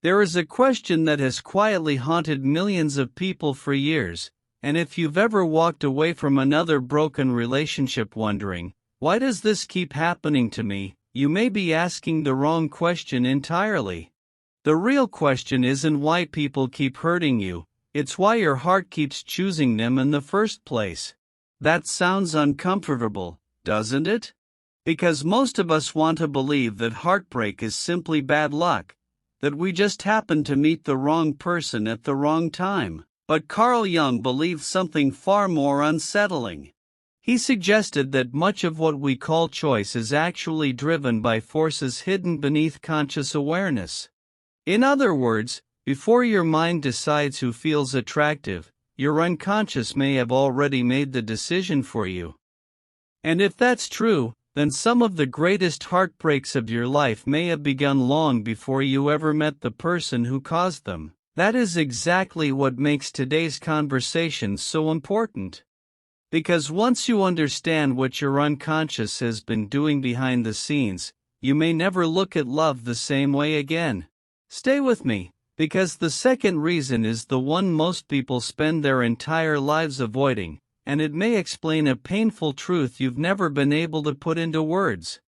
There is a question that has quietly haunted millions of people for years, and if you've ever walked away from another broken relationship wondering, why does this keep happening to me, you may be asking the wrong question entirely. The real question isn't why people keep hurting you, it's why your heart keeps choosing them in the first place. That sounds uncomfortable, doesn't it? Because most of us want to believe that heartbreak is simply bad luck, that we just happened to meet the wrong person at the wrong time. But Carl Jung believed something far more unsettling. He suggested that much of what we call choice is actually driven by forces hidden beneath conscious awareness. In other words, before your mind decides who feels attractive, your unconscious may have already made the decision for you. And if that's true, then some of the greatest heartbreaks of your life may have begun long before you ever met the person who caused them. That is exactly what makes today's conversation so important. Because once you understand what your unconscious has been doing behind the scenes, you may never look at love the same way again. Stay with me, because the second reason is the one most people spend their entire lives avoiding, and it may explain a painful truth you've never been able to put into words.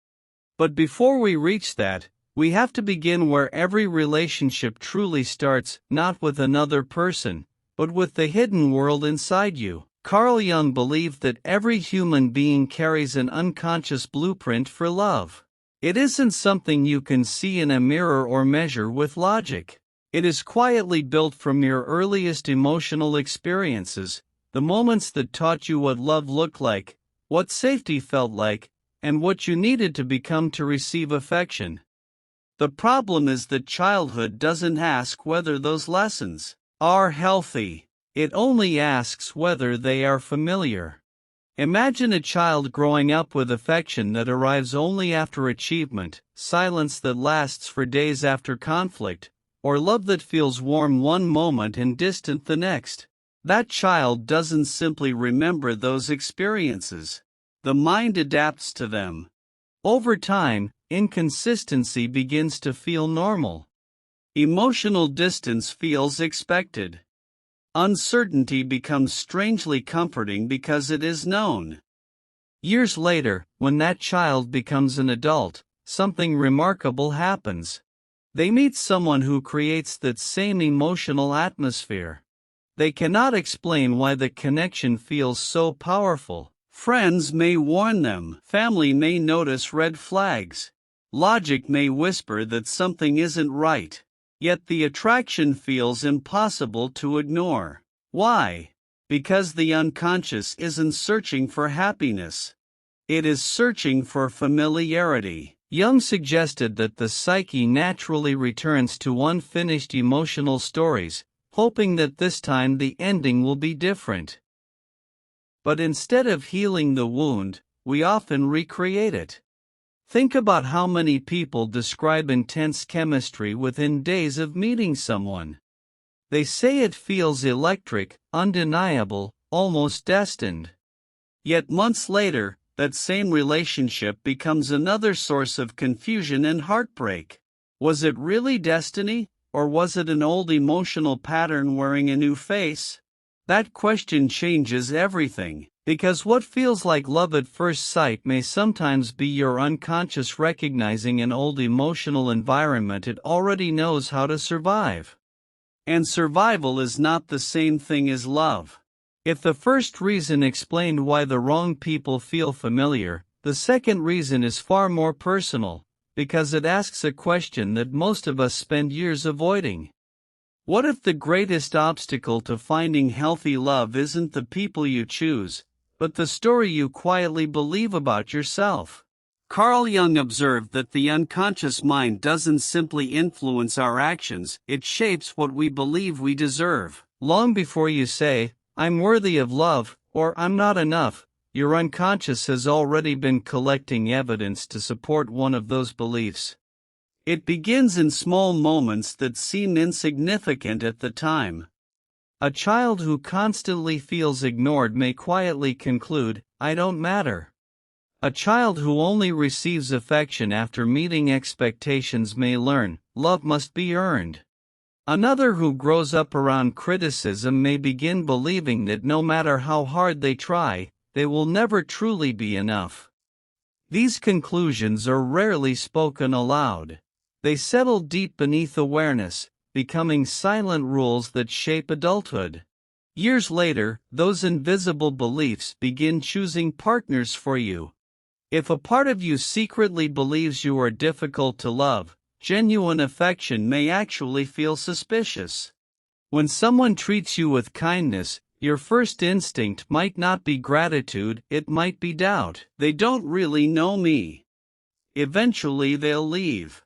But before we reach that, we have to begin where every relationship truly starts, not with another person, but with the hidden world inside you. Carl Jung believed that every human being carries an unconscious blueprint for love. It isn't something you can see in a mirror or measure with logic. It is quietly built from your earliest emotional experiences, the moments that taught you what love looked like, what safety felt like, and what you needed to become to receive affection. The problem is that childhood doesn't ask whether those lessons are healthy. It only asks whether they are familiar. Imagine a child growing up with affection that arrives only after achievement, silence that lasts for days after conflict, or love that feels warm one moment and distant the next. That child doesn't simply remember those experiences. The mind adapts to them. Over time, inconsistency begins to feel normal. Emotional distance feels expected. Uncertainty becomes strangely comforting because it is known. Years later, when that child becomes an adult, something remarkable happens. They meet someone who creates that same emotional atmosphere. They cannot explain why the connection feels so powerful. Friends may warn them, family may notice red flags. Logic may whisper that something isn't right. Yet the attraction feels impossible to ignore. Why? Because the unconscious isn't searching for happiness. It is searching for familiarity. Jung suggested that the psyche naturally returns to unfinished emotional stories, hoping that this time the ending will be different. But instead of healing the wound, we often recreate it. Think about how many people describe intense chemistry within days of meeting someone. They say it feels electric, undeniable, almost destined. Yet months later, that same relationship becomes another source of confusion and heartbreak. Was it really destiny, or was it an old emotional pattern wearing a new face? That question changes everything. Because what feels like love at first sight may sometimes be your unconscious recognizing an old emotional environment it already knows how to survive. And survival is not the same thing as love. If the first reason explained why the wrong people feel familiar, the second reason is far more personal, because it asks a question that most of us spend years avoiding. What if the greatest obstacle to finding healthy love isn't the people you choose, but the story you quietly believe about yourself? Carl Jung observed that the unconscious mind doesn't simply influence our actions, it shapes what we believe we deserve. Long before you say, "I'm worthy of love," or "I'm not enough," your unconscious has already been collecting evidence to support one of those beliefs. It begins in small moments that seem insignificant at the time. A child who constantly feels ignored may quietly conclude, "I don't matter." A child who only receives affection after meeting expectations may learn, "Love must be earned." Another who grows up around criticism may begin believing that no matter how hard they try, they will never truly be enough. These conclusions are rarely spoken aloud. They settle deep beneath awareness, becoming silent rules that shape adulthood. Years later, those invisible beliefs begin choosing partners for you. If a part of you secretly believes you are difficult to love, genuine affection may actually feel suspicious. When someone treats you with kindness, your first instinct might not be gratitude, it might be doubt. They don't really know me. Eventually they'll leave.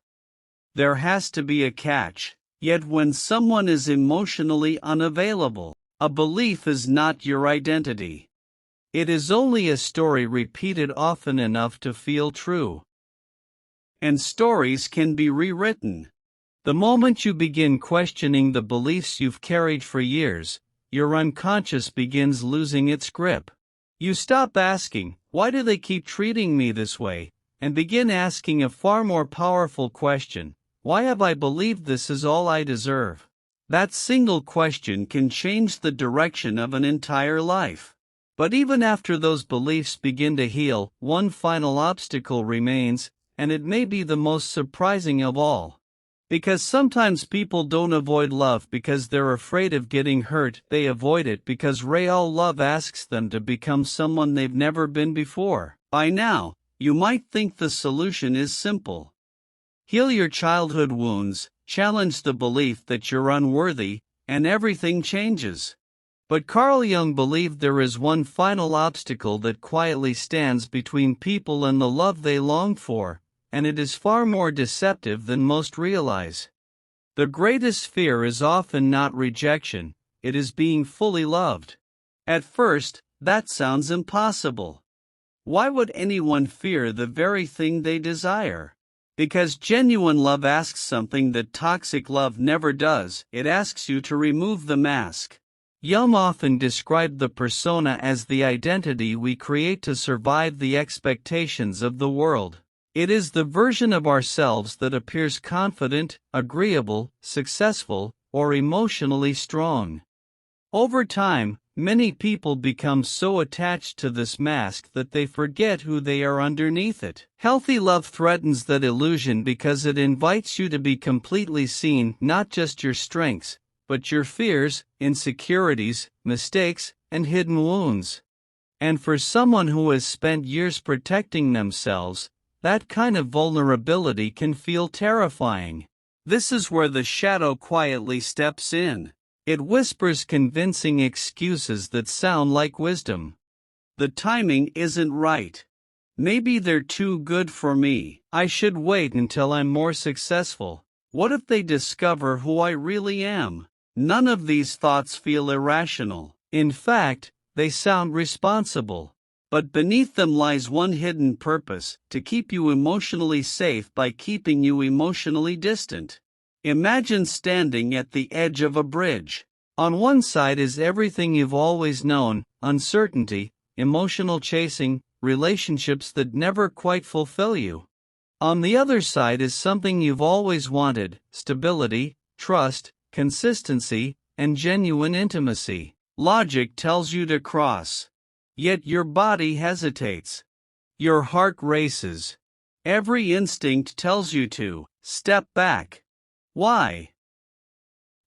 There has to be a catch. Yet when someone is emotionally unavailable, a belief is not your identity. It is only a story repeated often enough to feel true. And stories can be rewritten. The moment you begin questioning the beliefs you've carried for years, your unconscious begins losing its grip. You stop asking, "Why do they keep treating me this way?" and begin asking a far more powerful question, "Why have I believed this is all I deserve?" That single question can change the direction of an entire life. But even after those beliefs begin to heal, one final obstacle remains, and it may be the most surprising of all. Because sometimes people don't avoid love because they're afraid of getting hurt, they avoid it because real love asks them to become someone they've never been before. By now, you might think the solution is simple. Heal your childhood wounds, challenge the belief that you're unworthy, and everything changes. But Carl Jung believed there is one final obstacle that quietly stands between people and the love they long for, and it is far more deceptive than most realize. The greatest fear is often not rejection, it is being fully loved. At first, that sounds impossible. Why would anyone fear the very thing they desire? Because genuine love asks something that toxic love never does, it asks you to remove the mask. Jung often described the persona as the identity we create to survive the expectations of the world. It is the version of ourselves that appears confident, agreeable, successful, or emotionally strong. Over time, many people become so attached to this mask that they forget who they are underneath it. Healthy love threatens that illusion because it invites you to be completely seen, not just your strengths, but your fears, insecurities, mistakes, and hidden wounds. And for someone who has spent years protecting themselves, that kind of vulnerability can feel terrifying. This is where the shadow quietly steps in. It whispers convincing excuses that sound like wisdom. The timing isn't right. Maybe they're too good for me. I should wait until I'm more successful. What if they discover who I really am? None of these thoughts feel irrational. In fact, they sound responsible. But beneath them lies one hidden purpose: to keep you emotionally safe by keeping you emotionally distant. Imagine standing at the edge of a bridge. On one side is everything you've always known: uncertainty, emotional chasing, relationships that never quite fulfill you. On the other side is something you've always wanted: stability, trust, consistency, and genuine intimacy. Logic tells you to cross. Yet your body hesitates. Your heart races. Every instinct tells you to step back. Why?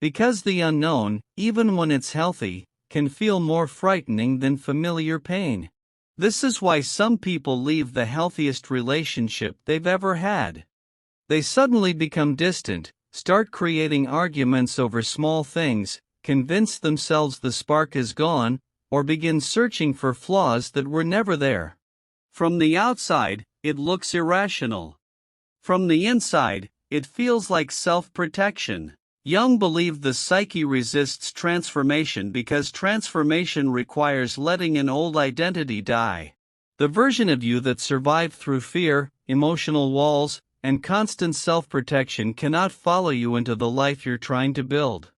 Because the unknown, even when it's healthy, can feel more frightening than familiar pain. This is why some people leave the healthiest relationship they've ever had. They suddenly become distant, start creating arguments over small things, convince themselves the spark is gone, or begin searching for flaws that were never there. From the outside, it looks irrational. From the inside, it feels like self-protection. Jung believed the psyche resists transformation because transformation requires letting an old identity die. The version of you that survived through fear, emotional walls, and constant self-protection cannot follow you into the life you're trying to build.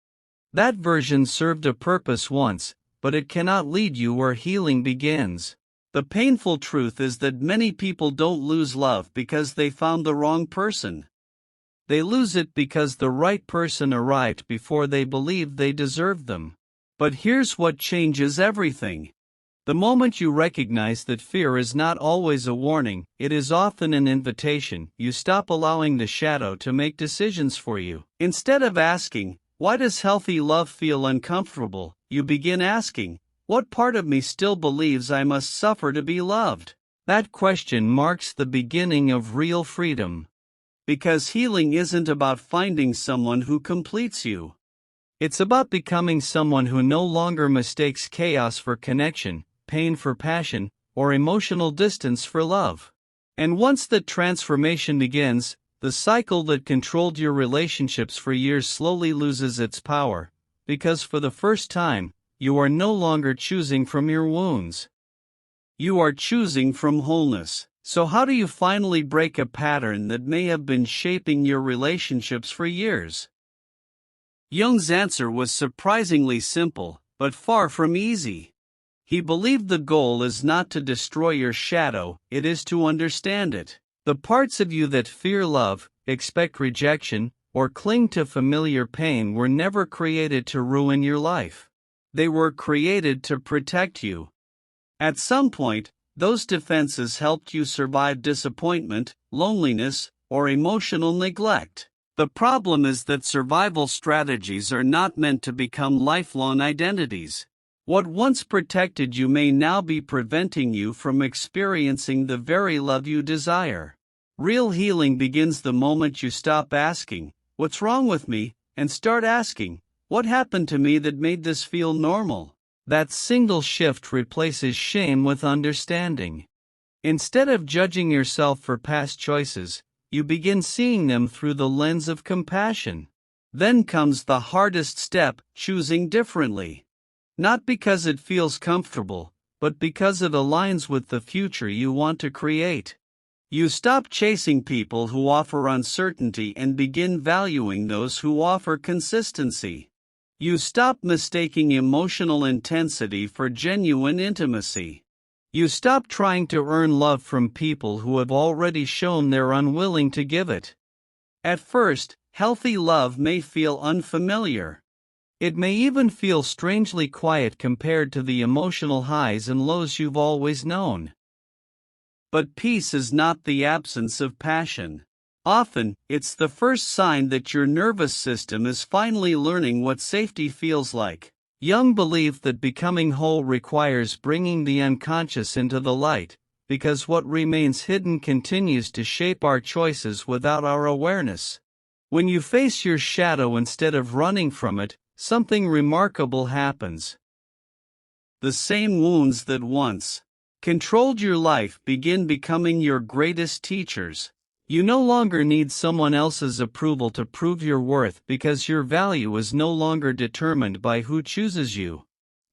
That version served a purpose once, but it cannot lead you where healing begins. The painful truth is that many people don't lose love because they found the wrong person. They lose it because the right person arrived before they believed they deserved them. But here's what changes everything. The moment you recognize that fear is not always a warning, it is often an invitation, you stop allowing the shadow to make decisions for you. Instead of asking, "Why does healthy love feel uncomfortable?" you begin asking, "What part of me still believes I must suffer to be loved?" That question marks the beginning of real freedom. Because healing isn't about finding someone who completes you. It's about becoming someone who no longer mistakes chaos for connection, pain for passion, or emotional distance for love. And once that transformation begins, the cycle that controlled your relationships for years slowly loses its power, because for the first time, you are no longer choosing from your wounds. You are choosing from wholeness. So how do you finally break a pattern that may have been shaping your relationships for years? Jung's answer was surprisingly simple, but far from easy. He believed the goal is not to destroy your shadow, it is to understand it. The parts of you that fear love, expect rejection, or cling to familiar pain were never created to ruin your life. They were created to protect you. At some point, those defenses helped you survive disappointment, loneliness, or emotional neglect. The problem is that survival strategies are not meant to become lifelong identities. What once protected you may now be preventing you from experiencing the very love you desire. Real healing begins the moment you stop asking, "What's wrong with me?" and start asking, "What happened to me that made this feel normal?" That single shift replaces shame with understanding. Instead of judging yourself for past choices, you begin seeing them through the lens of compassion. Then comes the hardest step, choosing differently. Not because it feels comfortable, but because it aligns with the future you want to create. You stop chasing people who offer uncertainty and begin valuing those who offer consistency. You stop mistaking emotional intensity for genuine intimacy. You stop trying to earn love from people who have already shown they're unwilling to give it. At first, healthy love may feel unfamiliar. It may even feel strangely quiet compared to the emotional highs and lows you've always known. But peace is not the absence of passion. Often, it's the first sign that your nervous system is finally learning what safety feels like. Jung believed that becoming whole requires bringing the unconscious into the light, because what remains hidden continues to shape our choices without our awareness. When you face your shadow instead of running from it, something remarkable happens. The same wounds that once controlled your life begin becoming your greatest teachers. You no longer need someone else's approval to prove your worth because your value is no longer determined by who chooses you.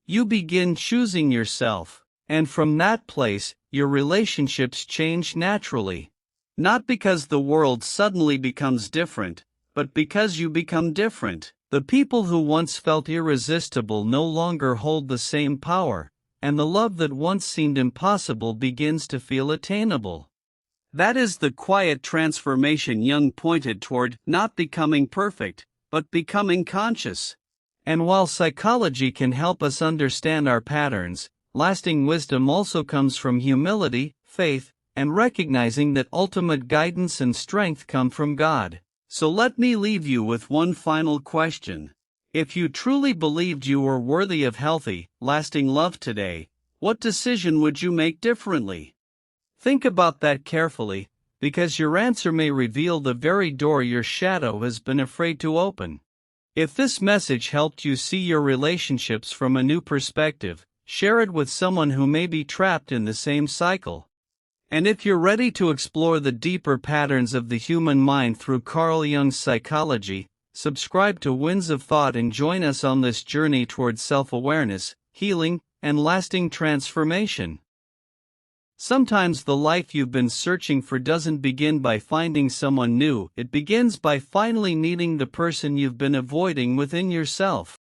You begin choosing yourself, and from that place, your relationships change naturally. Not because the world suddenly becomes different, but because you become different. The people who once felt irresistible no longer hold the same power, and the love that once seemed impossible begins to feel attainable. That is the quiet transformation Jung pointed toward, not becoming perfect, but becoming conscious. And while psychology can help us understand our patterns, lasting wisdom also comes from humility, faith, and recognizing that ultimate guidance and strength come from God. So let me leave you with one final question. If you truly believed you were worthy of healthy, lasting love today, what decision would you make differently? Think about that carefully, because your answer may reveal the very door your shadow has been afraid to open. If this message helped you see your relationships from a new perspective, share it with someone who may be trapped in the same cycle. And if you're ready to explore the deeper patterns of the human mind through Carl Jung's psychology, subscribe to Winds of Thought and join us on this journey towards self-awareness, healing, and lasting transformation. Sometimes the life you've been searching for doesn't begin by finding someone new, it begins by finally meeting the person you've been avoiding within yourself.